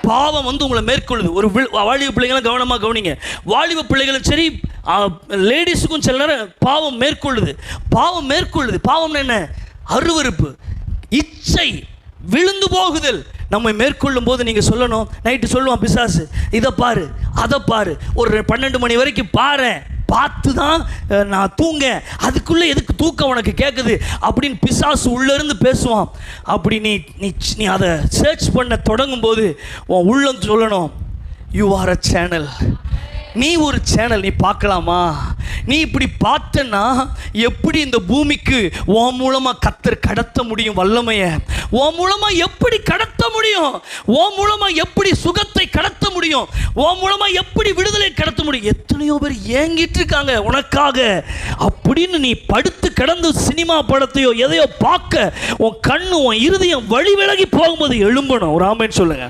பாவம் வந்து உங்களை மேற்கொள்ளுது. ஒரு வாலிப பிள்ளைங்களும் கவனமாக கவனிங்க. வாலிப பிள்ளைகளும் சரி, லேடிஸுக்கும் சில நேரம் பாவம் மேற்கொள்ளுது. பாவம்னு என்ன? அருவருப்பு, இச்சை, விழுந்து போகுதல் நம்மை மேற்கொள்ளும் போது நீங்கள் சொல்லணும். நைட்டு சொல்லுவான் பிசாசு, இதை பாரு அதை பாரு, ஒரு 12 மணி வரைக்கும் பாரு, பார்த்து தான் நான் தூங்க, அதுக்குள்ளே எதுக்கு தூக்கம் உனக்கு கேட்குது அப்படின்னு பிசாசு உள்ளேருந்து பேசுவான். அப்படி நீ அதை சர்ச் பண்ண தொடங்கும் போது உன் உள்ளம் சொல்லணும், யூ ஆர் அ சேனல். நீ ஒரு சேனல், நீ பார்க்கலாமா? நீ இப்படி பார்த்தன்னா எப்படி இந்த பூமிக்கு உன் மூலமாக கர்த்தர் கடத்த முடியும் வல்லமையை? உன் மூலமாக எப்படி கடத்த முடியும்? உன் மூலமாக எப்படி சுகத்தை கடத்த முடியும்? உன் மூலமாக எப்படி விடுதலை கடத்த முடியும்? எத்தனையோ பேர் ஏங்கிட்டு இருக்காங்க உனக்காக அப்படின்னு நீ படுத்து கிடந்து சினிமா படத்தையோ எதையோ பார்க்க உன் கண்ணு உன் இருதயம் வழி விலகி போகும்போது எழும்பணும். ஒரு ஆமென் சொல்லுங்க.